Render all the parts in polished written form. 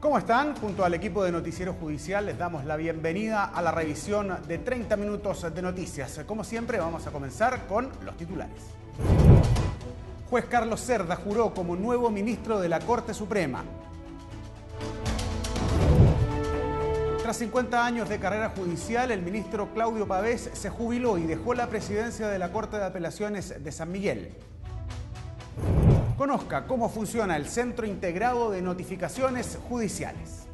¿Cómo están? Junto al equipo de Noticiero Judicial les damos la bienvenida a la revisión de 30 minutos de noticias. Como siempre, vamos a comenzar con los titulares. Juez Carlos Cerda juró como nuevo ministro de la Corte Suprema. Tras 50 años de carrera judicial, el ministro Claudio Pavés se jubiló y dejó la presidencia de la Corte de Apelaciones de San Miguel. Conozca cómo funciona el Centro Integrado de Notificaciones Judiciales.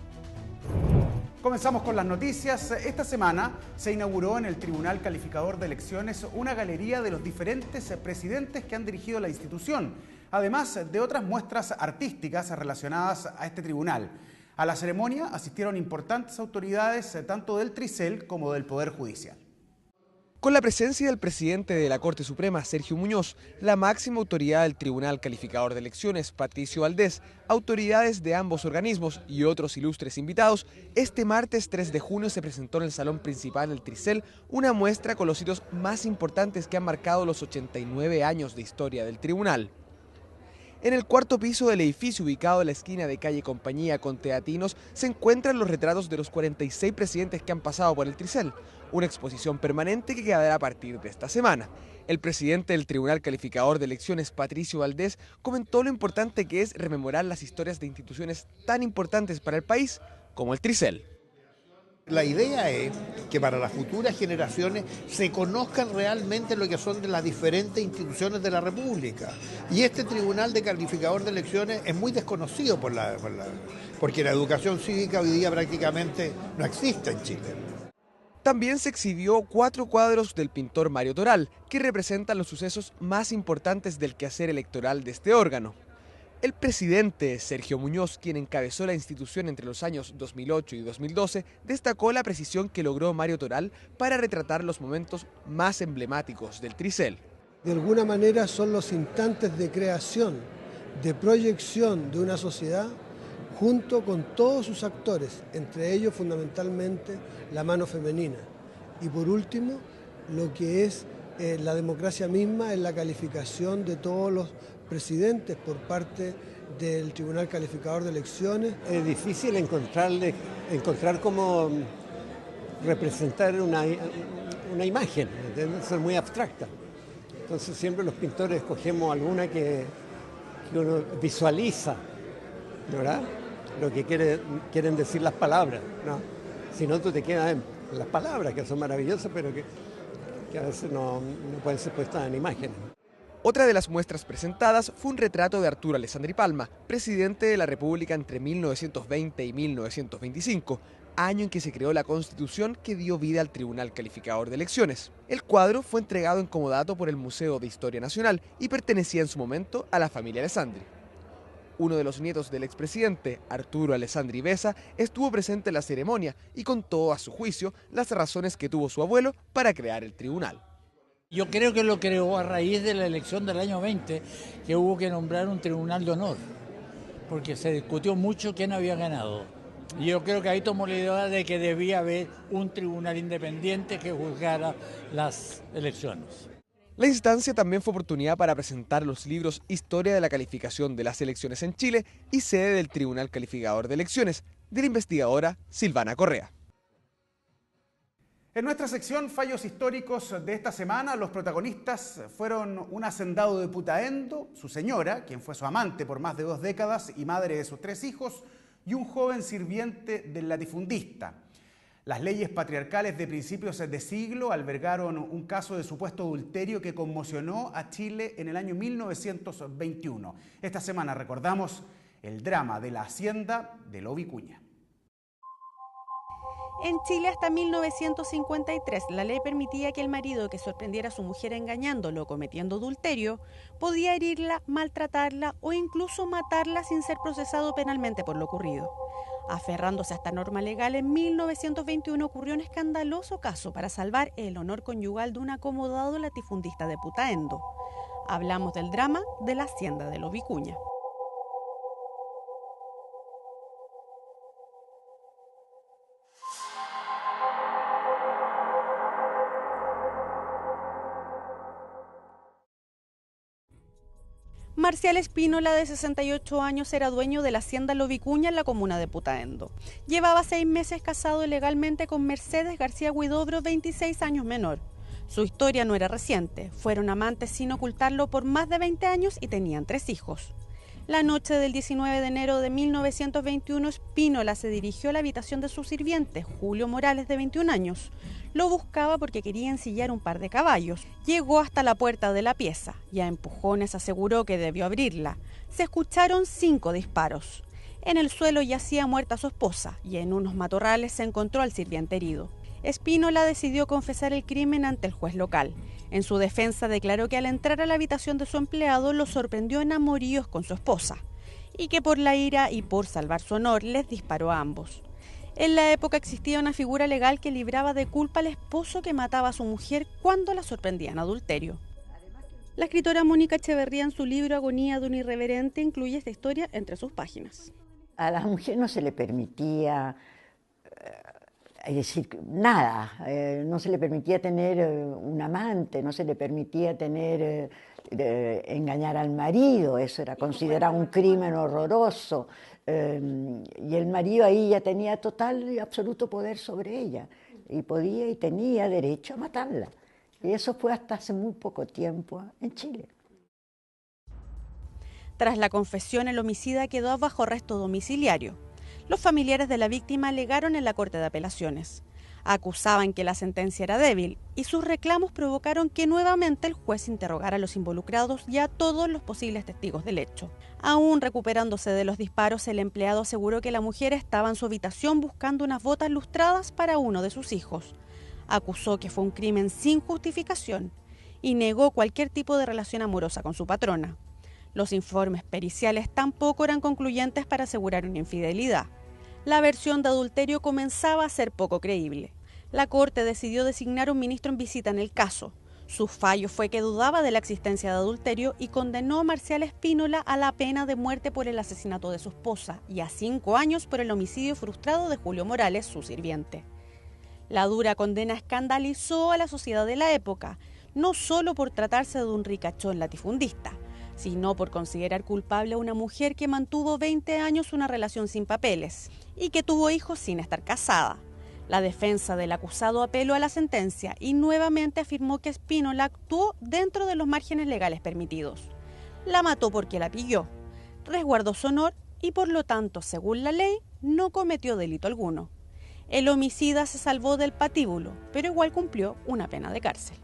Comenzamos con las noticias. Esta semana se inauguró en el Tribunal Calificador de Elecciones una galería de los diferentes presidentes que han dirigido la institución, además de otras muestras artísticas relacionadas a este tribunal. A la ceremonia asistieron importantes autoridades tanto del Tricel como del Poder Judicial. Con la presencia del presidente de la Corte Suprema, Sergio Muñoz, la máxima autoridad del Tribunal Calificador de Elecciones, Patricio Valdés, autoridades de ambos organismos y otros ilustres invitados, este martes 3 de junio se presentó en el salón principal del Tricel una muestra con los hitos más importantes que han marcado los 89 años de historia del tribunal. En el cuarto piso del edificio, ubicado en la esquina de calle Compañía con Teatinos, se encuentran los retratos de los 46 presidentes que han pasado por el Tricel, una exposición permanente que quedará a partir de esta semana. El presidente del Tribunal Calificador de Elecciones, Patricio Valdés, comentó lo importante que es rememorar las historias de instituciones tan importantes para el país como el Tricel. La idea es que para las futuras generaciones se conozcan realmente lo que son de las diferentes instituciones de la República. Y este Tribunal de Calificador de Elecciones es muy desconocido porque la educación cívica hoy día prácticamente no existe en Chile. También se exhibió 4 cuadros del pintor Mario Toral, que representan los sucesos más importantes del quehacer electoral de este órgano. El presidente Sergio Muñoz, quien encabezó la institución entre los años 2008 y 2012, destacó la precisión que logró Mario Toral para retratar los momentos más emblemáticos del Tricel. De alguna manera son los instantes de creación, de proyección de una sociedad junto con todos sus actores, entre ellos fundamentalmente la mano femenina. Y por último, lo que es la democracia misma en la calificación de todos los presidentes por parte del Tribunal Calificador de Elecciones. Es difícil encontrar cómo representar una imagen, ¿entiendes? Es muy abstracta. Entonces siempre los pintores escogemos alguna que uno visualiza, ¿verdad? Lo que quieren decir las palabras, ¿no? Si no, tú te quedas en las palabras, que son maravillosas, pero que a veces no pueden ser puestas en imágenes. Otra de las muestras presentadas fue un retrato de Arturo Alessandri Palma, presidente de la República entre 1920 y 1925, año en que se creó la Constitución que dio vida al Tribunal Calificador de Elecciones. El cuadro fue entregado en comodato por el Museo de Historia Nacional y pertenecía en su momento a la familia Alessandri. Uno de los nietos del expresidente, Arturo Alessandri Besa, estuvo presente en la ceremonia y contó a su juicio las razones que tuvo su abuelo para crear el tribunal. Yo creo que lo creó a raíz de la elección del año 20, que hubo que nombrar un tribunal de honor, porque se discutió mucho quién había ganado. Y yo creo que ahí tomó la idea de que debía haber un tribunal independiente que juzgara las elecciones. La instancia también fue oportunidad para presentar los libros Historia de la Calificación de las Elecciones en Chile y Sede del Tribunal Calificador de Elecciones, de la investigadora Silvana Correa. En nuestra sección Fallos Históricos de esta semana, los protagonistas fueron un hacendado de Putaendo, su señora, quien fue su amante por más de 2 décadas y madre de sus 3 hijos, y un joven sirviente del latifundista. Las leyes patriarcales de principios de siglo albergaron un caso de supuesto adulterio que conmocionó a Chile en el año 1921. Esta semana recordamos el drama de la hacienda de Lo Vicuña. En Chile hasta 1953 la ley permitía que el marido que sorprendiera a su mujer engañándolo o cometiendo adulterio podía herirla, maltratarla o incluso matarla sin ser procesado penalmente por lo ocurrido. Aferrándose a esta norma legal, en 1921 ocurrió un escandaloso caso para salvar el honor conyugal de un acomodado latifundista de Putaendo. Hablamos del drama de la hacienda de Lo Vicuña. Marcial Espínola, de 68 años, era dueño de la hacienda Lo Vicuña en la comuna de Putaendo. Llevaba 6 meses casado legalmente con Mercedes García Huidobro, 26 años menor. Su historia no era reciente, fueron amantes sin ocultarlo por más de 20 años y tenían 3 hijos. La noche del 19 de enero de 1921, Espínola se dirigió a la habitación de su sirviente, Julio Morales, de 21 años. Lo buscaba porque quería ensillar un par de caballos. Llegó hasta la puerta de la pieza y a empujones aseguró que debió abrirla. Se escucharon 5 disparos. En el suelo yacía muerta su esposa y en unos matorrales se encontró al sirviente herido. Espínola decidió confesar el crimen ante el juez local. En su defensa declaró que al entrar a la habitación de su empleado lo sorprendió en amoríos con su esposa y que por la ira y por salvar su honor les disparó a ambos. En la época existía una figura legal que libraba de culpa al esposo que mataba a su mujer cuando la sorprendía en adulterio. La escritora Mónica Echeverría, en su libro Agonía de un irreverente, incluye esta historia entre sus páginas. A la mujer no se le permitía es decir, nada, no se le permitía tener un amante, no se le permitía engañar al marido, eso era considerado un crimen horroroso, y el marido ahí ya tenía total y absoluto poder sobre ella, y podía y tenía derecho a matarla, y eso fue hasta hace muy poco tiempo en Chile. Tras la confesión, el homicida quedó bajo arresto domiciliario. Los familiares de la víctima alegaron en la Corte de Apelaciones. Acusaban que la sentencia era débil y sus reclamos provocaron que nuevamente el juez interrogara a los involucrados y a todos los posibles testigos del hecho. Aún recuperándose de los disparos, el empleado aseguró que la mujer estaba en su habitación buscando unas botas lustradas para uno de sus hijos. Acusó que fue un crimen sin justificación y negó cualquier tipo de relación amorosa con su patrona. Los informes periciales tampoco eran concluyentes para asegurar una infidelidad. La versión de adulterio comenzaba a ser poco creíble. La Corte decidió designar un ministro en visita en el caso. Su fallo fue que dudaba de la existencia de adulterio y condenó a Marcial Espínola a la pena de muerte por el asesinato de su esposa y a 5 años por el homicidio frustrado de Julio Morales, su sirviente. La dura condena escandalizó a la sociedad de la época, no solo por tratarse de un ricachón latifundista, sino por considerar culpable a una mujer que mantuvo 20 años una relación sin papeles y que tuvo hijos sin estar casada. La defensa del acusado apeló a la sentencia y nuevamente afirmó que Espínola actuó dentro de los márgenes legales permitidos. La mató porque la pilló, resguardó su honor y por lo tanto, según la ley, no cometió delito alguno. El homicida se salvó del patíbulo, pero igual cumplió una pena de cárcel.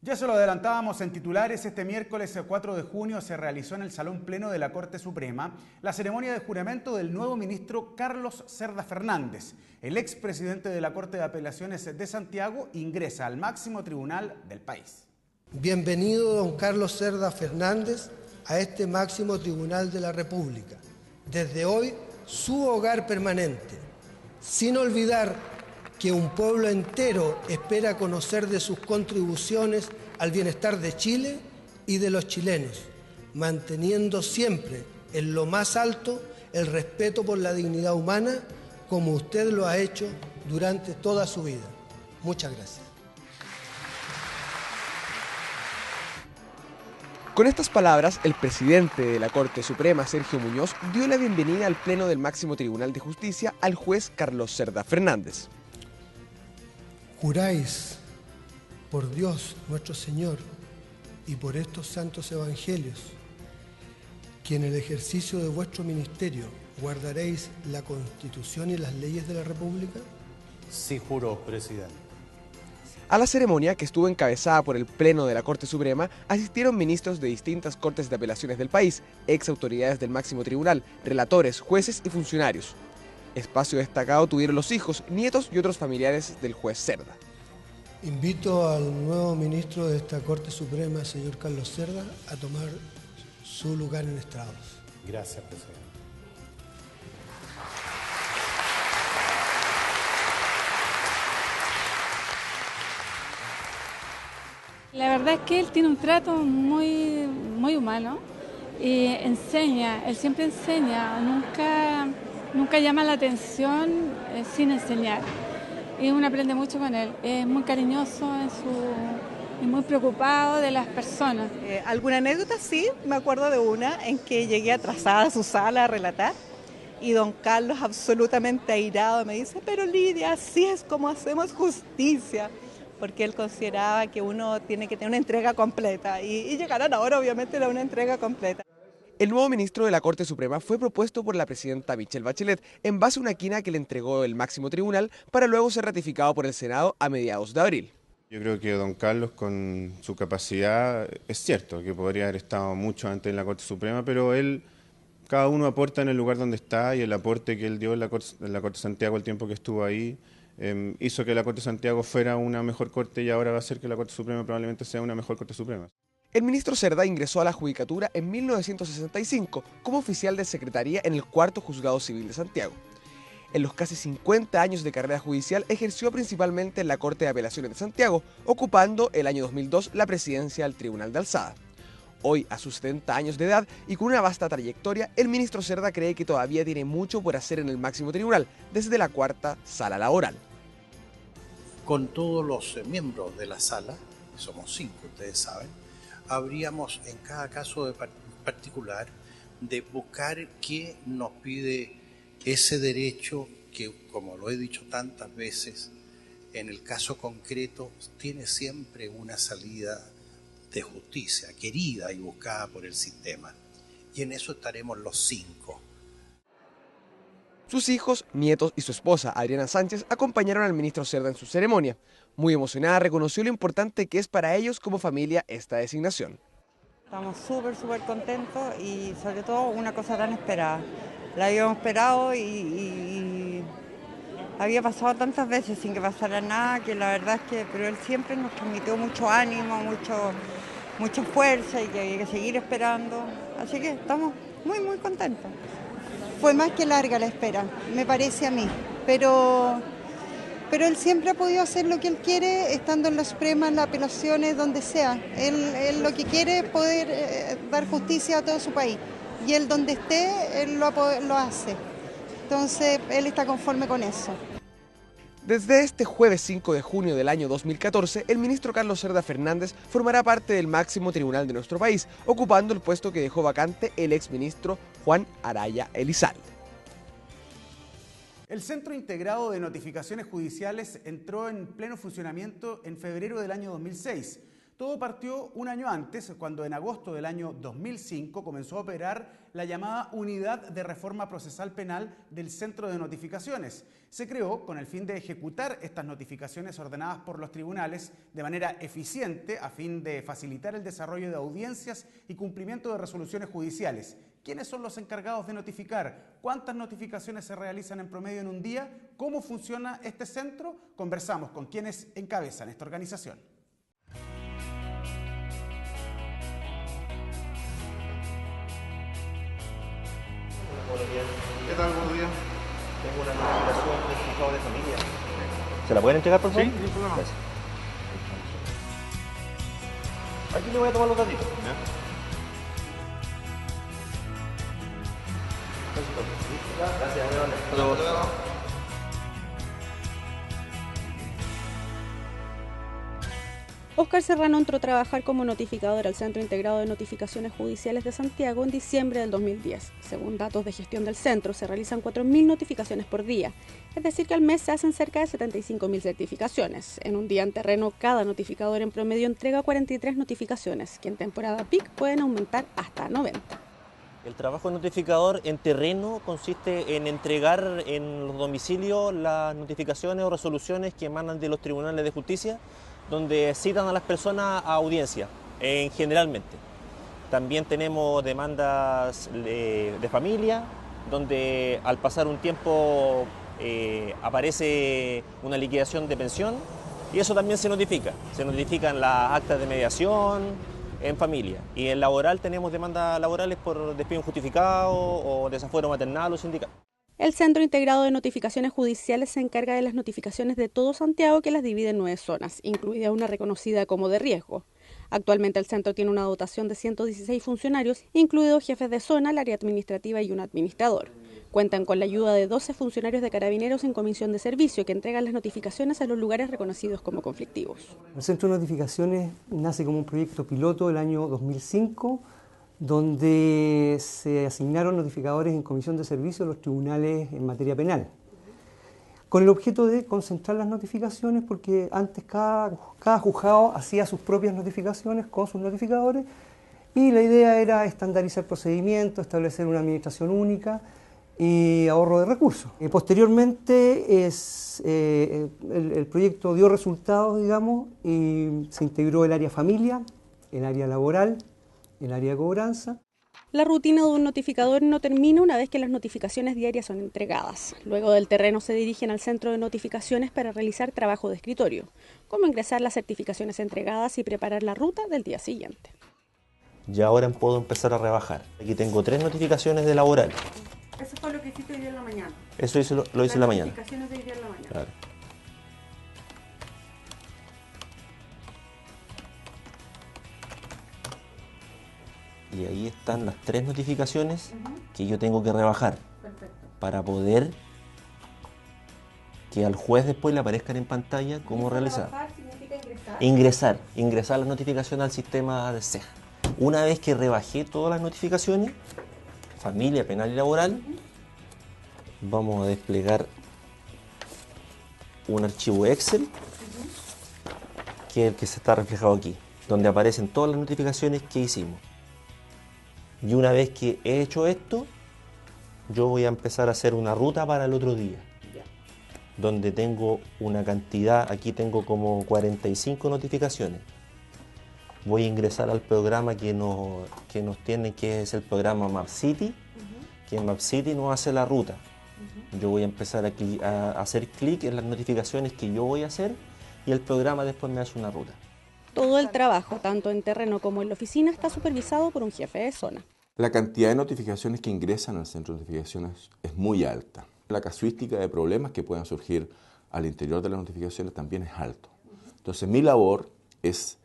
Ya se lo adelantábamos en titulares, este miércoles 4 de junio se realizó en el Salón Pleno de la Corte Suprema la ceremonia de juramento del nuevo ministro Carlos Cerda Fernández. El expresidente de la Corte de Apelaciones de Santiago ingresa al máximo tribunal del país. Bienvenido, don Carlos Cerda Fernández, a este máximo tribunal de la República. Desde hoy, su hogar permanente, sin olvidar que un pueblo entero espera conocer de sus contribuciones al bienestar de Chile y de los chilenos, manteniendo siempre en lo más alto el respeto por la dignidad humana, como usted lo ha hecho durante toda su vida. Muchas gracias. Con estas palabras, el presidente de la Corte Suprema, Sergio Muñoz, dio la bienvenida al Pleno del Máximo Tribunal de Justicia al juez Carlos Cerda Fernández. Juráis por Dios nuestro Señor y por estos santos evangelios que en el ejercicio de vuestro ministerio guardaréis la Constitución y las leyes de la República. Sí, juro, presidente. A la ceremonia, que estuvo encabezada por el Pleno de la Corte Suprema, asistieron ministros de distintas cortes de apelaciones del país, ex autoridades del máximo tribunal, relatores, jueces y funcionarios. Espacio destacado tuvieron los hijos, nietos y otros familiares del juez Cerda. Invito al nuevo ministro de esta Corte Suprema, señor Carlos Cerda, a tomar su lugar en estrados. Gracias, presidente. La verdad es que él tiene un trato muy humano y enseña, él siempre enseña, nunca llama la atención sin enseñar. Y uno aprende mucho con él, es muy cariñoso y muy preocupado de las personas. ¿Alguna anécdota? Sí, me acuerdo de una en que llegué atrasada a su sala a relatar y don Carlos absolutamente airado me dice, pero Lidia, así es como hacemos justicia, porque él consideraba que uno tiene que tener una entrega completa y llegaron ahora obviamente a una entrega completa. El nuevo ministro de la Corte Suprema fue propuesto por la presidenta Michelle Bachelet en base a una quina que le entregó el máximo tribunal para luego ser ratificado por el Senado a mediados de abril. Yo creo que don Carlos, con su capacidad, es cierto que podría haber estado mucho antes en la Corte Suprema, pero cada uno aporta en el lugar donde está, y el aporte que él dio en la Corte de Santiago el tiempo que estuvo ahí hizo que la Corte de Santiago fuera una mejor corte, y ahora va a hacer que la Corte Suprema probablemente sea una mejor Corte Suprema. El ministro Cerda ingresó a la judicatura en 1965 como oficial de secretaría en el 4º Juzgado Civil de Santiago. En los casi 50 años de carrera judicial ejerció principalmente en la Corte de Apelaciones de Santiago, ocupando el año 2002 la presidencia del Tribunal de Alzada. Hoy, a sus 70 años de edad y con una vasta trayectoria, el ministro Cerda cree que todavía tiene mucho por hacer en el máximo tribunal, desde la 4ª Sala Laboral. Con todos los miembros de la sala, que somos 5, ustedes saben, habríamos en cada caso particular de buscar qué nos pide ese derecho que, como lo he dicho tantas veces, en el caso concreto tiene siempre una salida de justicia, querida y buscada por el sistema. Y en eso estaremos los 5. Sus hijos, nietos y su esposa, Adriana Sánchez, acompañaron al ministro Cerda en su ceremonia. Muy emocionada, reconoció lo importante que es para ellos como familia esta designación. Estamos súper contentos y sobre todo una cosa tan esperada. La habíamos esperado y había pasado tantas veces sin que pasara nada, que la verdad es que, pero él siempre nos transmitió mucho ánimo, mucha fuerza, y que había que seguir esperando. Así que estamos muy contentos. Fue más que larga la espera, me parece a mí, pero él siempre ha podido hacer lo que él quiere, estando en la Suprema, en las apelaciones, donde sea. Él lo que quiere es poder dar justicia a todo su país, y él donde esté, él lo hace. Entonces, él está conforme con eso. Desde este jueves 5 de junio del año 2014, el ministro Carlos Cerda Fernández formará parte del máximo tribunal de nuestro país, ocupando el puesto que dejó vacante el exministro Juan Araya Elizalde. El Centro Integrado de Notificaciones Judiciales entró en pleno funcionamiento en febrero del año 2006. Todo partió un año antes, cuando en agosto del año 2005 comenzó a operar la llamada Unidad de Reforma Procesal Penal del Centro de Notificaciones. Se creó con el fin de ejecutar estas notificaciones ordenadas por los tribunales de manera eficiente, a fin de facilitar el desarrollo de audiencias y cumplimiento de resoluciones judiciales. ¿Quiénes son los encargados de notificar? ¿Cuántas notificaciones se realizan en promedio en un día? ¿Cómo funciona este centro? Conversamos con quienes encabezan esta organización. ¿Qué tal? Buenos días. Tengo una notificación del juzgado de familia. ¿Se la pueden entregar, por favor? Sí, sin problema. Gracias. Aquí le voy a tomar los datitos. Gracias, muy amable. Hasta luego. Óscar Serrano entró a trabajar como notificador al Centro Integrado de Notificaciones Judiciales de Santiago en diciembre del 2010. Según datos de gestión del centro, se realizan 4.000 notificaciones por día, es decir que al mes se hacen cerca de 75.000 certificaciones. En un día en terreno, cada notificador en promedio entrega 43 notificaciones, que en temporada PIC pueden aumentar hasta 90. El trabajo de notificador en terreno consiste en entregar en los domicilios las notificaciones o resoluciones que emanan de los tribunales de justicia, donde citan a las personas a audiencia, generalmente. También tenemos demandas de familia, donde al pasar un tiempo aparece una liquidación de pensión, y eso también se notifica. Se notifican las actas de mediación en familia. Y en laboral tenemos demandas laborales por despido injustificado o desafuero maternal o sindical. El Centro Integrado de Notificaciones Judiciales se encarga de las notificaciones de todo Santiago, que las divide en 9 zonas, incluida una reconocida como de riesgo. Actualmente el centro tiene una dotación de 116 funcionarios, incluidos jefes de zona, el área administrativa y un administrador. Cuentan con la ayuda de 12 funcionarios de Carabineros en comisión de servicio que entregan las notificaciones a los lugares reconocidos como conflictivos. El Centro de Notificaciones nace como un proyecto piloto el año 2005, donde se asignaron notificadores en comisión de servicio a los tribunales en materia penal, con el objeto de concentrar las notificaciones, porque antes cada juzgado hacía sus propias notificaciones con sus notificadores, y la idea era estandarizar procedimientos, establecer una administración única y ahorro de recursos. Posteriormente el proyecto dio resultados, digamos, y se integró el área familia, el área laboral, el área de cobranza. La rutina de un notificador no termina una vez que las notificaciones diarias son entregadas. Luego del terreno se dirigen al centro de notificaciones para realizar trabajo de escritorio, como ingresar las certificaciones entregadas y preparar la ruta del día siguiente. Y ahora puedo empezar a rebajar. Aquí tengo 3 notificaciones de laboral. Eso fue lo que hiciste hoy día en la mañana. Eso lo hice en la mañana. Notificaciones de hoy día en la mañana. Claro. Y ahí están las 3 notificaciones que yo tengo que rebajar. Perfecto. Para poder que al juez después le aparezcan en pantalla cómo realizar. Rebajar significa ingresar. Ingresar la notificación al sistema de CEJA. Una vez que rebajé todas las notificaciones, familia, penal y laboral, vamos a desplegar un archivo Excel, que es el que se está reflejado aquí, donde aparecen todas las notificaciones que hicimos. Y una vez que he hecho esto, yo voy a empezar a hacer una ruta para el otro día, donde tengo una cantidad, aquí tengo como 45 notificaciones. Voy a ingresar al programa que nos tiene, que es el programa MapCity, que en MapCity nos hace la ruta. Yo voy a empezar a hacer clic en las notificaciones que yo voy a hacer y el programa después me hace una ruta. Todo el trabajo, tanto en terreno como en la oficina, está supervisado por un jefe de zona. La cantidad de notificaciones que ingresan al centro de notificaciones es muy alta. La casuística de problemas que puedan surgir al interior de las notificaciones también es alto. Entonces mi labor es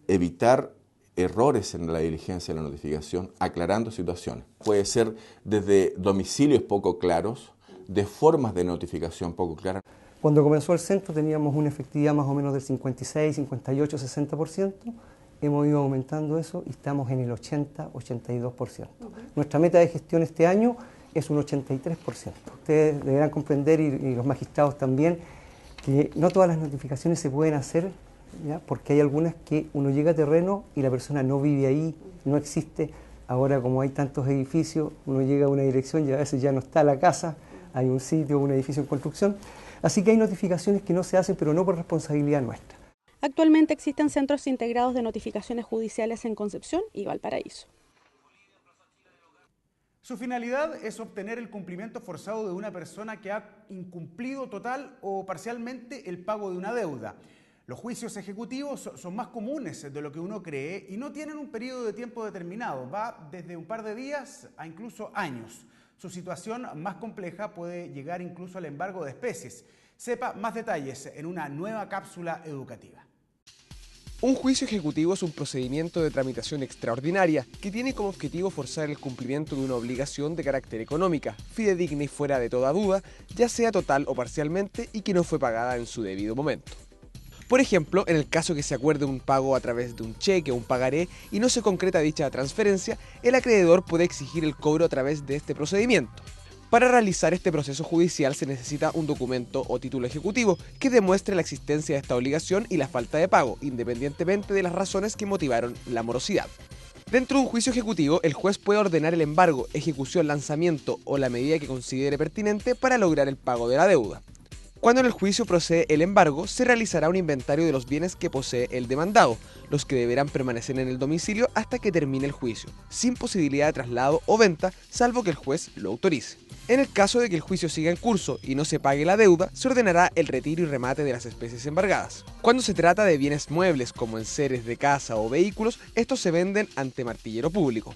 evitar errores en la diligencia de la notificación, aclarando situaciones. Puede ser desde domicilios poco claros, de formas de notificación poco claras. Cuando comenzó el centro teníamos una efectividad más o menos del 56, 58, 60%. Hemos ido aumentando eso y estamos en el 80, 82%. Nuestra meta de gestión este año es un 83%. Ustedes deberán comprender, y los magistrados también, que no todas las notificaciones se pueden hacer, ¿ya? Porque hay algunas que uno llega a terreno y la persona no vive ahí, no existe. Ahora, como hay tantos edificios, uno llega a una dirección y a veces ya no está la casa, hay un sitio, un edificio en construcción. Así que hay notificaciones que no se hacen, pero no por responsabilidad nuestra. Actualmente existen centros integrados de notificaciones judiciales en Concepción y Valparaíso. Su finalidad es obtener el cumplimiento forzado de una persona que ha incumplido total o parcialmente el pago de una deuda. Los juicios ejecutivos son más comunes de lo que uno cree y no tienen un periodo de tiempo determinado. Va desde un par de días a incluso años. Su situación más compleja puede llegar incluso al embargo de especies. Sepa más detalles en una nueva cápsula educativa. Un juicio ejecutivo es un procedimiento de tramitación extraordinaria que tiene como objetivo forzar el cumplimiento de una obligación de carácter económica, fidedigna y fuera de toda duda, ya sea total o parcialmente, y que no fue pagada en su debido momento. Por ejemplo, en el caso que se acuerde un pago a través de un cheque o un pagaré y no se concreta dicha transferencia, el acreedor puede exigir el cobro a través de este procedimiento. Para realizar este proceso judicial se necesita un documento o título ejecutivo que demuestre la existencia de esta obligación y la falta de pago, independientemente de las razones que motivaron la morosidad. Dentro de un juicio ejecutivo, el juez puede ordenar el embargo, ejecución, lanzamiento o la medida que considere pertinente para lograr el pago de la deuda. Cuando en el juicio procede el embargo, se realizará un inventario de los bienes que posee el demandado, los que deberán permanecer en el domicilio hasta que termine el juicio, sin posibilidad de traslado o venta, salvo que el juez lo autorice. En el caso de que el juicio siga en curso y no se pague la deuda, se ordenará el retiro y remate de las especies embargadas. Cuando se trata de bienes muebles como enseres de casa o vehículos, estos se venden ante martillero público.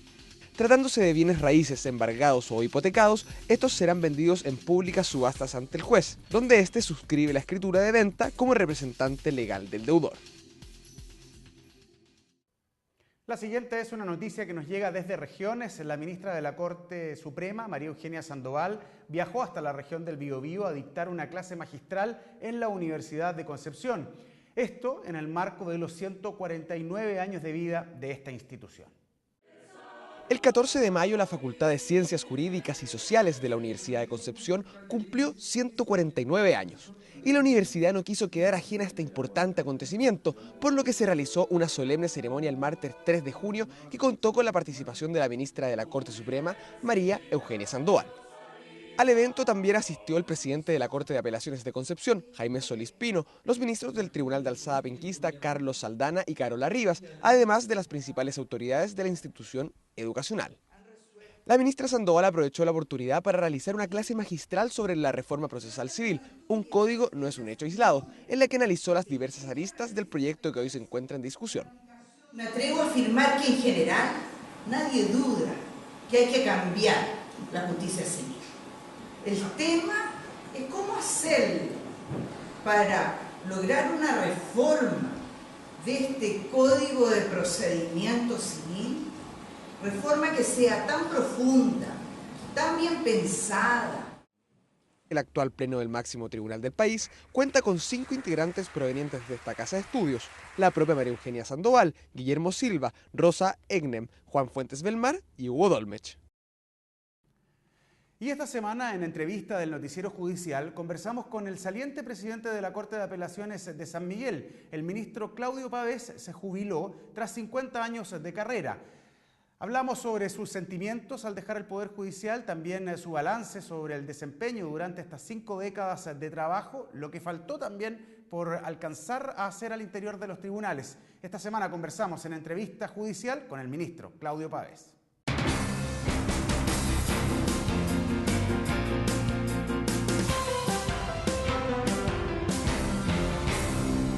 Tratándose de bienes raíces embargados o hipotecados, estos serán vendidos en públicas subastas ante el juez, donde éste suscribe la escritura de venta como representante legal del deudor. La siguiente es una noticia que nos llega desde regiones. La ministra de la Corte Suprema, María Eugenia Sandoval, viajó hasta la región del Biobío a dictar una clase magistral en la Universidad de Concepción. Esto en el marco de los 149 años de vida de esta institución. El 14 de mayo, la Facultad de Ciencias Jurídicas y Sociales de la Universidad de Concepción cumplió 149 años. Y la universidad no quiso quedar ajena a este importante acontecimiento, por lo que se realizó una solemne ceremonia el martes 3 de junio que contó con la participación de la ministra de la Corte Suprema, María Eugenia Sandoval. Al evento también asistió el presidente de la Corte de Apelaciones de Concepción, Jaime Solís Pino, los ministros del Tribunal de Alzada Penquista, Carlos Saldana y Carola Rivas, además de las principales autoridades de la institución educacional. La ministra Sandoval aprovechó la oportunidad para realizar una clase magistral sobre la reforma procesal civil. Un código no es un hecho aislado, en la que analizó las diversas aristas del proyecto que hoy se encuentra en discusión. Me atrevo a afirmar que en general nadie duda que hay que cambiar la justicia civil. El tema es cómo hacerlo para lograr una reforma de este Código de Procedimiento Civil, reforma que sea tan profunda, tan bien pensada. El actual pleno del máximo tribunal del país cuenta con 5 integrantes provenientes de esta casa de estudios: la propia María Eugenia Sandoval, Guillermo Silva, Rosa Egnem, Juan Fuentes Belmar y Hugo Dolmech. Y esta semana, en entrevista del Noticiero Judicial, conversamos con el saliente presidente de la Corte de Apelaciones de San Miguel. El ministro Claudio Pavés se jubiló tras 50 años de carrera. Hablamos sobre sus sentimientos al dejar el Poder Judicial, también su balance sobre el desempeño durante estas 5 décadas de trabajo, lo que faltó también por alcanzar a hacer al interior de los tribunales. Esta semana conversamos en entrevista judicial con el ministro Claudio Pavés.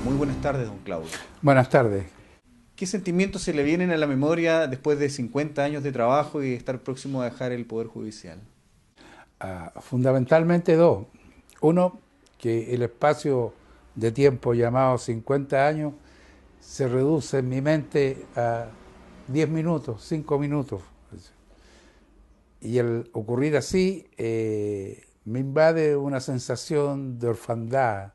Muy buenas tardes, don Claudio. Buenas tardes. ¿Qué sentimientos se le vienen a la memoria después de 50 años de trabajo y estar próximo a dejar el Poder Judicial? Fundamentalmente 2. Uno, que el espacio de tiempo llamado 50 años se reduce en mi mente a 10 minutos, 5 minutos. Y el ocurrir así me invade una sensación de orfandad.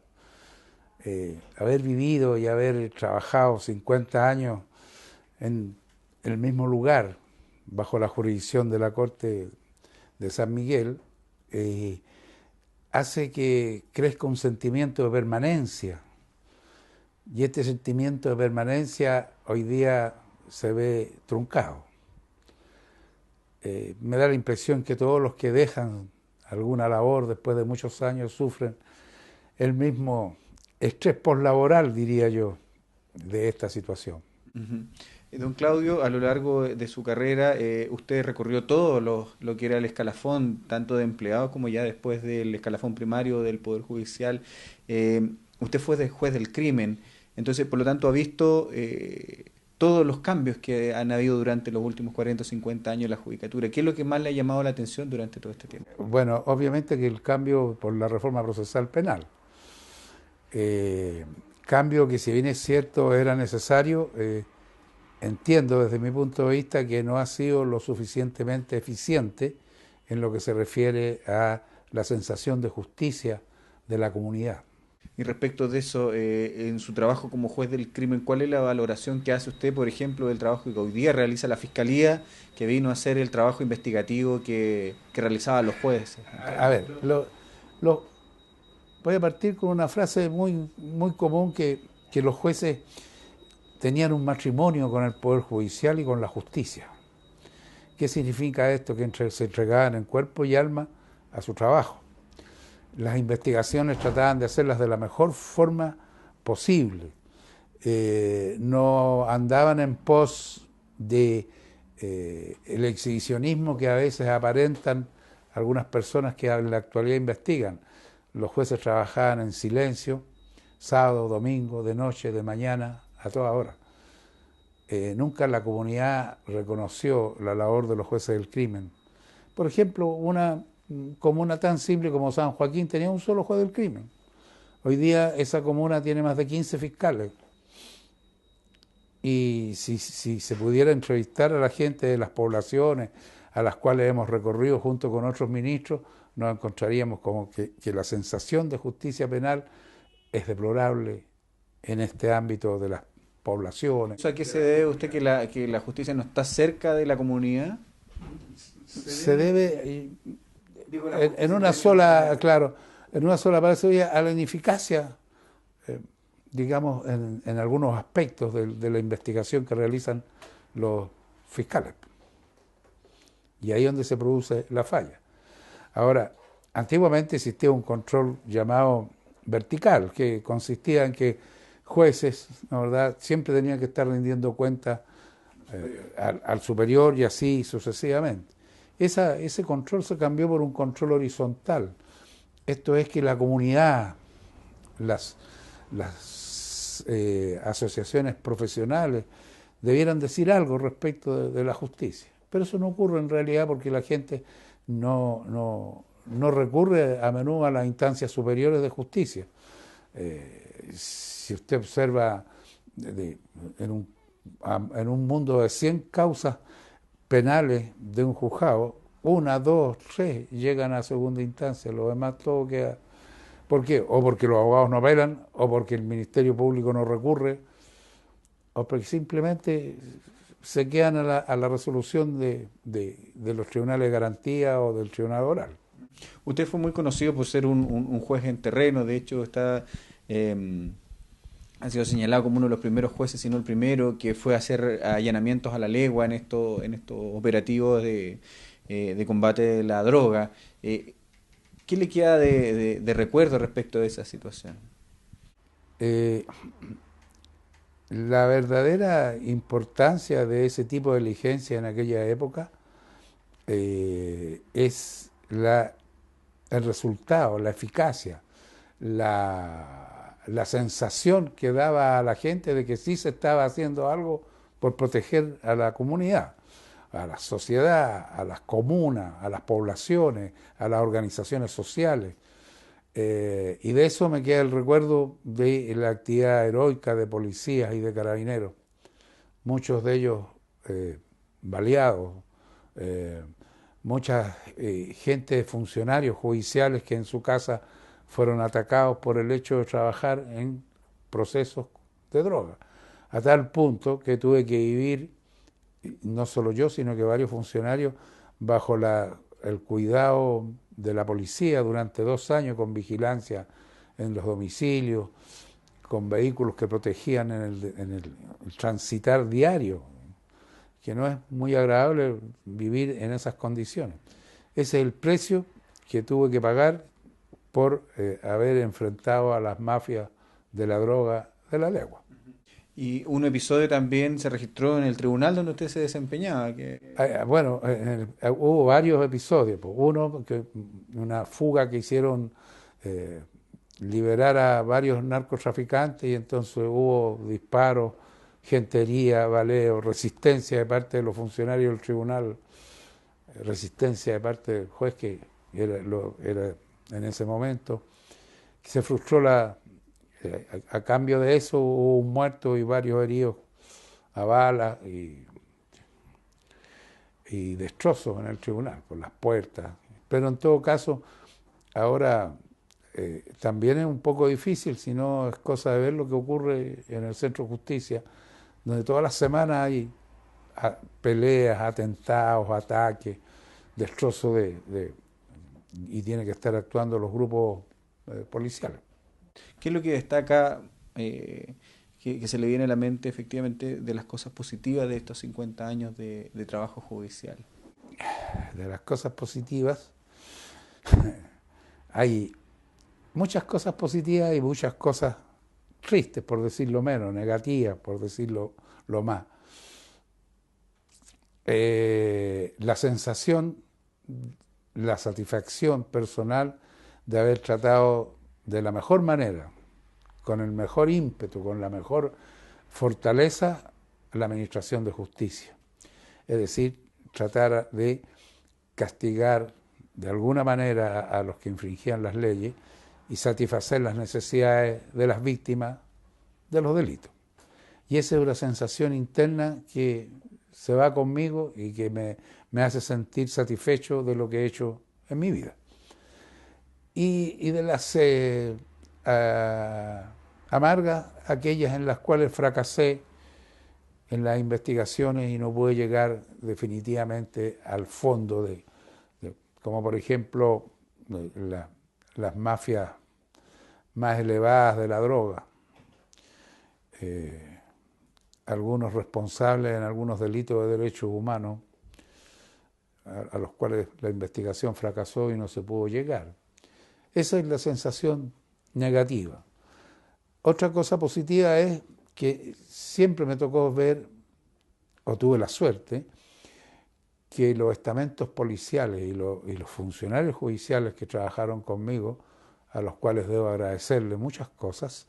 Haber vivido y haber trabajado 50 años en el mismo lugar, bajo la jurisdicción de la Corte de San Miguel, hace que crezca un sentimiento de permanencia. Y este sentimiento de permanencia hoy día se ve truncado. Me da la impresión que todos los que dejan alguna labor después de muchos años sufren el mismo estrés poslaboral, diría yo, de esta situación. Don Claudio, a lo largo de su carrera, usted recorrió todo lo que era el escalafón, tanto de empleado como ya después del escalafón primario del Poder Judicial. Usted fue juez del crimen, entonces, por lo tanto, ha visto todos los cambios que han habido durante los últimos 40 o 50 años en la judicatura. ¿Qué es lo que más le ha llamado la atención durante todo este tiempo? Bueno, obviamente que el cambio por la reforma procesal penal. Cambio que, si bien es cierto, era necesario, entiendo desde mi punto de vista que no ha sido lo suficientemente eficiente en lo que se refiere a la sensación de justicia de la comunidad. Y respecto de eso, en su trabajo como juez del crimen, ¿cuál es la valoración que hace usted, por ejemplo, del trabajo que hoy día realiza la Fiscalía, que vino a hacer el trabajo investigativo que realizaban los jueces? A ver, voy a partir con una frase muy común, que los jueces tenían un matrimonio con el Poder Judicial y con la justicia. ¿Qué significa esto? Que se entregaban en cuerpo y alma a su trabajo. Las investigaciones trataban de hacerlas de la mejor forma posible. No andaban en pos de el exhibicionismo que a veces aparentan algunas personas que en la actualidad investigan. Los jueces trabajaban en silencio, sábado, domingo, de noche, de mañana, a toda hora. Nunca la comunidad reconoció la labor de los jueces del crimen. Por ejemplo, una comuna tan simple como San Joaquín tenía un solo juez del crimen. Hoy día esa comuna tiene más de 15 fiscales. y si se pudiera entrevistar a la gente de las poblaciones a las cuales hemos recorrido junto con otros ministros, nos encontraríamos como que la sensación de justicia penal es deplorable en este ámbito de las poblaciones. ¿A qué se debe usted que la justicia no está cerca de la comunidad? Se debe, en una sola, claro, en una sola parte, a la ineficacia, digamos, en algunos aspectos de la investigación que realizan los fiscales. Y ahí es donde se produce la falla. Ahora, antiguamente existía un control llamado vertical, que consistía en que jueces, ¿no, verdad?, siempre tenían que estar rindiendo cuentas al superior y así sucesivamente. Ese control se cambió por un control horizontal. Esto es que la comunidad, las asociaciones profesionales debieran decir algo respecto de la justicia. Pero eso no ocurre en realidad porque la gente no recurre a menudo a las instancias superiores de justicia. Si usted observa en un mundo de 100 causas penales de un juzgado, 1, 2, 3 llegan a segunda instancia, lo demás todo queda. ¿Por qué? O porque los abogados no apelan, o porque el Ministerio Público no recurre, o porque simplemente se quedan a la resolución de los tribunales de garantía o del tribunal oral. Usted fue muy conocido por ser un juez en terreno, de hecho ha sido señalado como uno de los primeros jueces, si no el primero, que fue a hacer allanamientos a la legua en estos operativos de combate de la droga. ¿Qué le queda de recuerdo respecto de esa situación? La verdadera importancia de ese tipo de diligencia en aquella época es el resultado, la eficacia, la sensación que daba a la gente de que sí se estaba haciendo algo por proteger a la comunidad, a la sociedad, a las comunas, a las poblaciones, a las organizaciones sociales. Y de eso me queda el recuerdo de la actividad heroica de policías y de carabineros, muchos de ellos baleados, mucha gente, funcionarios judiciales que en su casa fueron atacados por el hecho de trabajar en procesos de droga, a tal punto que tuve que vivir, no solo yo, sino que varios funcionarios, bajo el cuidado de la policía durante 2 años, con vigilancia en los domicilios, con vehículos que protegían en el transitar diario, que no es muy agradable vivir en esas condiciones. Ese es el precio que tuve que pagar por haber enfrentado a las mafias de la droga de la legua. Y un episodio también se registró en el tribunal donde usted se desempeñaba. Bueno, hubo varios episodios. Uno, una fuga que hicieron liberar a varios narcotraficantes y entonces hubo disparos, gentería, baleo, resistencia de parte de los funcionarios del tribunal, resistencia de parte del juez que era en ese momento. Se frustró a cambio de eso hubo un muerto y varios heridos a balas y destrozos en el tribunal, por las puertas. Pero en todo caso, ahora también es un poco difícil, si no es cosa de ver lo que ocurre en el Centro de Justicia, donde todas las semanas hay peleas, atentados, ataques, destrozos y tienen que estar actuando los grupos policiales. ¿Qué es lo que destaca, que se le viene a la mente efectivamente de las cosas positivas de estos 50 años de trabajo judicial? De las cosas positivas, hay muchas cosas positivas y muchas cosas tristes, por decirlo menos, negativas, por decirlo lo más. La sensación, la satisfacción personal de haber tratado de la mejor manera, con el mejor ímpetu, con la mejor fortaleza, la administración de justicia. Es decir, tratar de castigar de alguna manera a los que infringían las leyes y satisfacer las necesidades de las víctimas de los delitos. Y esa es una sensación interna que se va conmigo y que me hace sentir satisfecho de lo que he hecho en mi vida. Y de las amargas, aquellas en las cuales fracasé en las investigaciones y no pude llegar definitivamente al fondo como por ejemplo las mafias más elevadas de la droga, algunos responsables en algunos delitos de derechos humanos a los cuales la investigación fracasó y no se pudo llegar. Esa es la sensación negativa. Otra cosa positiva es que siempre me tocó ver, o tuve la suerte, que los estamentos policiales y los funcionarios judiciales que trabajaron conmigo, a los cuales debo agradecerle muchas cosas,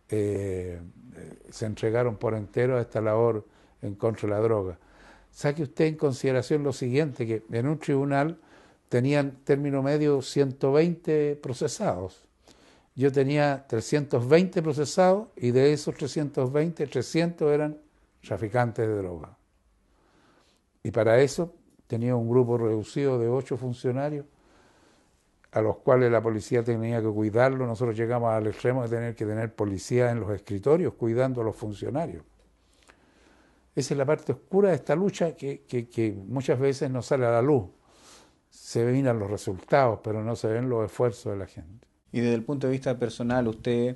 se entregaron por entero a esta labor en contra de la droga. Saque usted en consideración lo siguiente, que en un tribunal tenían término medio 120 procesados. Yo tenía 320 procesados y de esos 320, 300 eran traficantes de droga. Y para eso tenía un grupo reducido de 8 funcionarios a los cuales la policía tenía que cuidarlo. Nosotros llegamos al extremo de tener que tener policía en los escritorios cuidando a los funcionarios. Esa es la parte oscura de esta lucha que muchas veces no sale a la luz. Se ven los resultados, pero no se ven los esfuerzos de la gente. Y desde el punto de vista personal, usted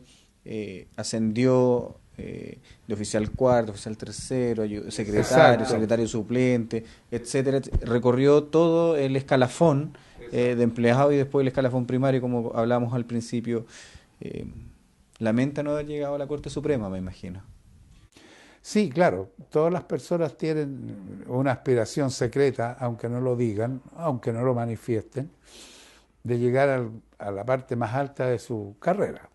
ascendió de oficial cuarto, oficial tercero, secretario, Exacto. secretario suplente, etcétera. Recorrió todo el escalafón de empleado y después el escalafón primario, como hablamos al principio. Lamenta no haber llegado a la Corte Suprema, me imagino. Sí, claro, todas las personas tienen una aspiración secreta, aunque no lo digan, aunque no lo manifiesten, de llegar a la parte más alta de su carrera.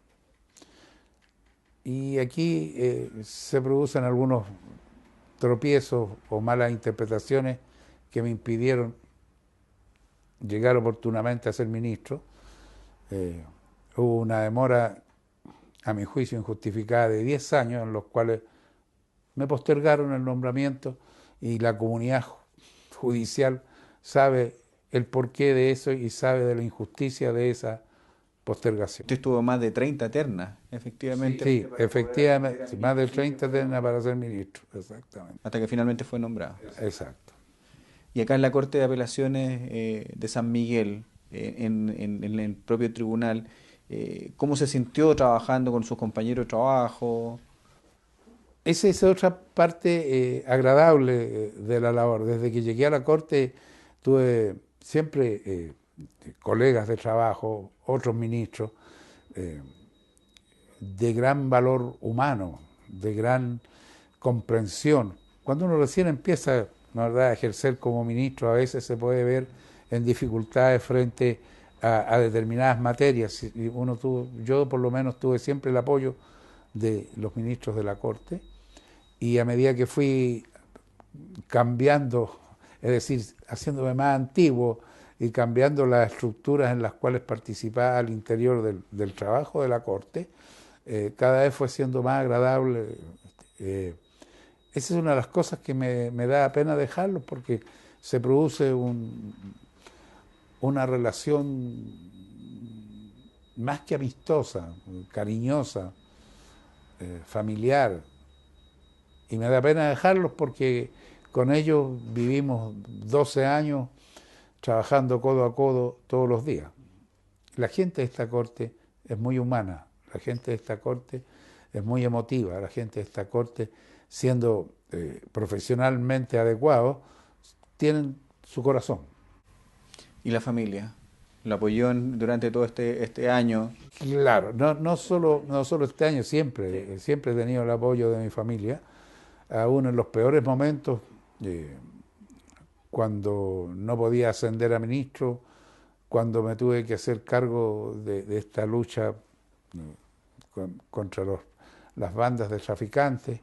Y aquí se producen algunos tropiezos o malas interpretaciones que me impidieron llegar oportunamente a ser ministro. Hubo una demora, a mi juicio, injustificada de 10 años en los cuales me postergaron el nombramiento y la comunidad judicial sabe el porqué de eso y sabe de la injusticia de esa postergación. Usted estuvo más de 30 ternas, efectivamente. Sí, efectivamente, sí, más de 30 ternas para ser ministro, exactamente. Hasta que finalmente fue nombrado. Exacto. Y acá en la Corte de Apelaciones de San Miguel, en el propio tribunal, ¿cómo se sintió trabajando con sus compañeros de trabajo? Esa es otra parte agradable de la labor. Desde que llegué a la Corte tuve siempre colegas de trabajo, otros ministros, de gran valor humano, de gran comprensión. Cuando uno recién empieza, la verdad, a ejercer como ministro, a veces se puede ver en dificultades frente a determinadas materias. Yo por lo menos tuve siempre el apoyo de los ministros de la Corte, y a medida que fui cambiando, es decir, haciéndome más antiguo y cambiando las estructuras en las cuales participaba al interior del trabajo de la Corte, cada vez fue siendo más agradable. Esa es una de las cosas que me da pena dejarlo, porque se produce una relación más que amistosa, cariñosa, familiar. Y me da pena dejarlos porque con ellos vivimos 12 años trabajando codo a codo todos los días. La gente de esta Corte es muy humana, la gente de esta Corte es muy emotiva, la gente de esta Corte, siendo profesionalmente adecuados, tienen su corazón. ¿Y la familia? ¿Lo apoyó durante todo este año? Claro, no solo este año, siempre he tenido el apoyo de mi familia, aún en los peores momentos, cuando no podía ascender a ministro, cuando me tuve que hacer cargo de esta lucha contra las bandas de traficantes,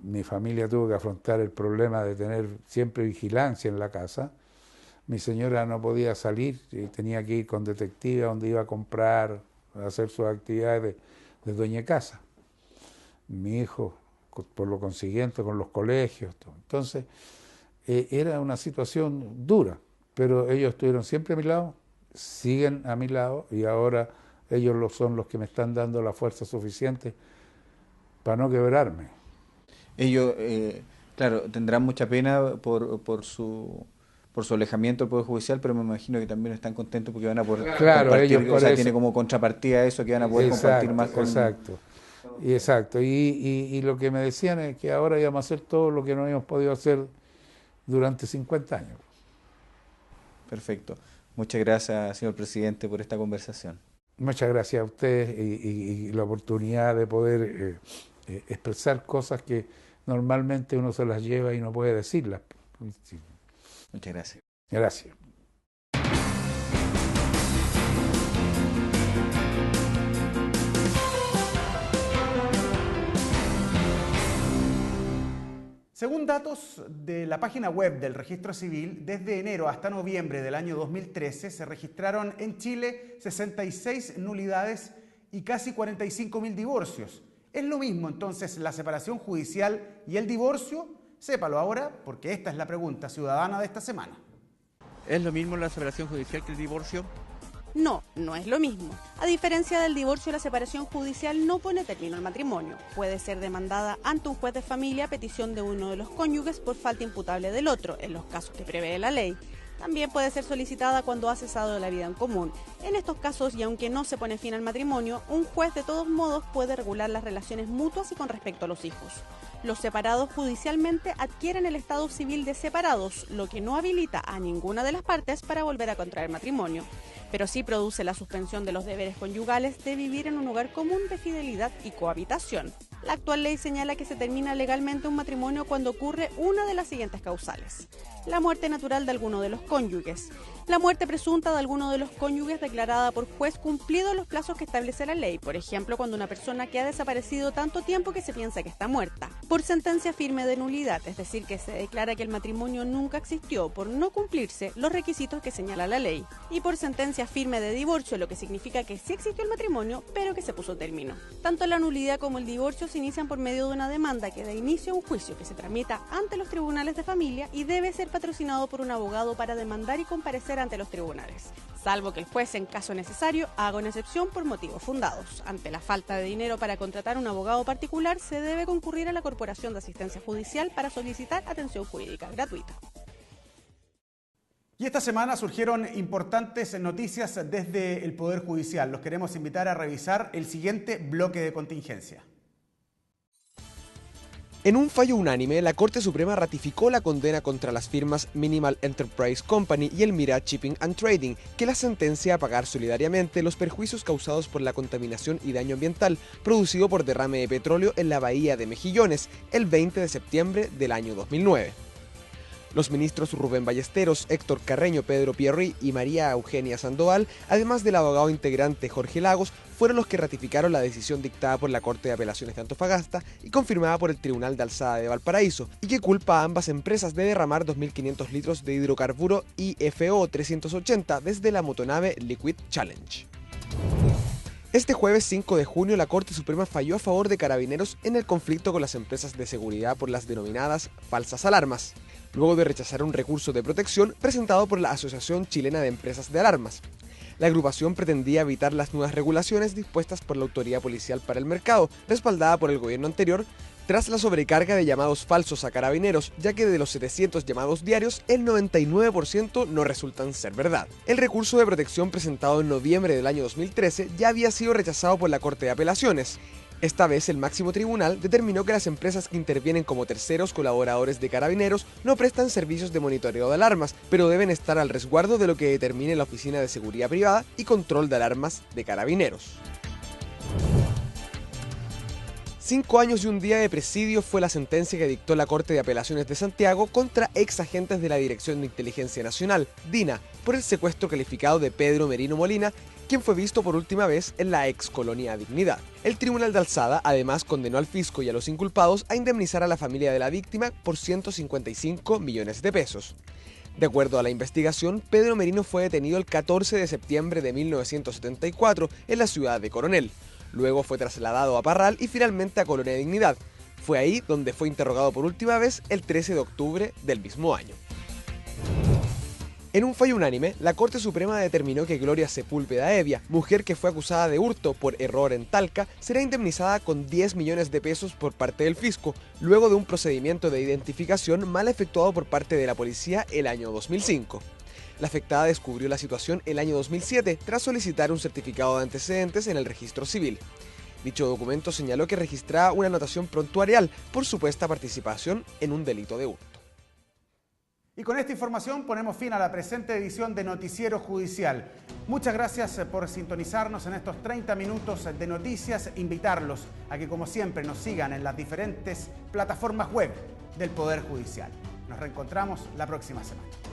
mi familia tuvo que afrontar el problema de tener siempre vigilancia en la casa. Mi señora no podía salir y tenía que ir con detective a donde iba a comprar, a hacer sus actividades de dueña de casa. Mi hijo por lo consiguiente con los colegios. Todo. Entonces, era una situación dura, pero ellos estuvieron siempre a mi lado, siguen a mi lado y ahora ellos son los que me están dando la fuerza suficiente para no quebrarme. Ellos, claro, tendrán mucha pena por su alejamiento del Poder Judicial, pero me imagino que también están contentos porque van a poder compartir, ellos, o sea, tiene como contrapartida eso, que van a poder compartir más con... Exacto. Y lo que me decían es que ahora íbamos a hacer todo lo que no habíamos podido hacer durante 50 años. Perfecto. Muchas gracias, señor presidente, por esta conversación. Muchas gracias a ustedes y la oportunidad de poder expresar cosas que normalmente uno se las lleva y no puede decirlas. Sí. Muchas gracias. Gracias. Según datos de la página web del Registro Civil, desde enero hasta noviembre del año 2013 se registraron en Chile 66 nulidades y casi 45.000 divorcios. ¿Es lo mismo entonces la separación judicial y el divorcio? Sépalo ahora, porque esta es la pregunta ciudadana de esta semana. ¿Es lo mismo la separación judicial que el divorcio? No, no es lo mismo. A diferencia del divorcio, la separación judicial no pone término al matrimonio. Puede ser demandada ante un juez de familia a petición de uno de los cónyuges por falta imputable del otro, en los casos que prevé la ley. También puede ser solicitada cuando ha cesado la vida en común. En estos casos, y aunque no se pone fin al matrimonio, un juez de todos modos puede regular las relaciones mutuas y con respecto a los hijos. Los separados judicialmente adquieren el estado civil de separados, lo que no habilita a ninguna de las partes para volver a contraer matrimonio, pero sí produce la suspensión de los deberes conyugales de vivir en un hogar común de fidelidad y cohabitación. La actual ley señala que se termina legalmente un matrimonio cuando ocurre una de las siguientes causales: la muerte natural de alguno de los cónyuges, la muerte presunta de alguno de los cónyuges declarada por juez cumplidos los plazos que establece la ley, por ejemplo, cuando una persona que ha desaparecido tanto tiempo que se piensa que está muerta, por sentencia firme de nulidad, es decir, que se declara que el matrimonio nunca existió por no cumplirse los requisitos que señala la ley, y por sentencia firme de divorcio, lo que significa que sí existió el matrimonio, pero que se puso término. Tanto la nulidad como el divorcio se inician por medio de una demanda que da inicio a un juicio que se tramita ante los tribunales de familia y debe ser patrocinado por un abogado para demandar y comparecer ante los tribunales, salvo que el juez, en caso necesario, haga una excepción por motivos fundados. Ante la falta de dinero para contratar un abogado particular, se debe concurrir a la Corporación de Asistencia Judicial para solicitar atención jurídica gratuita. Y esta semana surgieron importantes noticias desde el Poder Judicial. Los queremos invitar a revisar el siguiente bloque de contingencia. En un fallo unánime, la Corte Suprema ratificó la condena contra las firmas Minimal Enterprise Company y Elmira Shipping and Trading, que la sentencia a pagar solidariamente los perjuicios causados por la contaminación y daño ambiental producido por derrame de petróleo en la bahía de Mejillones el 20 de septiembre del año 2009. Los ministros Rubén Ballesteros, Héctor Carreño, Pedro Pierri y María Eugenia Sandoval, además del abogado integrante Jorge Lagos, fueron los que ratificaron la decisión dictada por la Corte de Apelaciones de Antofagasta y confirmada por el Tribunal de Alzada de Valparaíso, y que culpa a ambas empresas de derramar 2.500 litros de hidrocarburo IFO 380 desde la motonave Liquid Challenge. Este jueves 5 de junio, la Corte Suprema falló a favor de Carabineros en el conflicto con las empresas de seguridad por las denominadas falsas alarmas, luego de rechazar un recurso de protección presentado por la Asociación Chilena de Empresas de Alarmas. La agrupación pretendía evitar las nuevas regulaciones dispuestas por la Autoridad Policial para el Mercado, respaldada por el gobierno anterior, tras la sobrecarga de llamados falsos a Carabineros, ya que de los 700 llamados diarios, el 99% no resultan ser verdad. El recurso de protección presentado en noviembre del año 2013 ya había sido rechazado por la Corte de Apelaciones. Esta vez el máximo tribunal determinó que las empresas que intervienen como terceros colaboradores de Carabineros no prestan servicios de monitoreo de alarmas, pero deben estar al resguardo de lo que determine la Oficina de Seguridad Privada y Control de Alarmas de Carabineros. 5 años y un día de presidio fue la sentencia que dictó la Corte de Apelaciones de Santiago contra ex agentes de la Dirección de Inteligencia Nacional, DINA, por el secuestro calificado de Pedro Merino Molina, quien fue visto por última vez en la ex colonia Dignidad. El Tribunal de Alzada además condenó al fisco y a los inculpados a indemnizar a la familia de la víctima por 155 millones de pesos. De acuerdo a la investigación, Pedro Merino fue detenido el 14 de septiembre de 1974 en la ciudad de Coronel. Luego fue trasladado a Parral y finalmente a Colonia Dignidad. Fue ahí donde fue interrogado por última vez el 13 de octubre del mismo año. En un fallo unánime, la Corte Suprema determinó que Gloria Sepúlveda Hevia, mujer que fue acusada de hurto por error en Talca, será indemnizada con 10 millones de pesos por parte del fisco, luego de un procedimiento de identificación mal efectuado por parte de la policía el año 2005. La afectada descubrió la situación el año 2007 tras solicitar un certificado de antecedentes en el registro civil. Dicho documento señaló que registraba una anotación prontuarial por supuesta participación en un delito de hurto. Y con esta información ponemos fin a la presente edición de Noticiero Judicial. Muchas gracias por sintonizarnos en estos 30 minutos de noticias. Invitarlos a que, como siempre, nos sigan en las diferentes plataformas web del Poder Judicial. Nos reencontramos la próxima semana.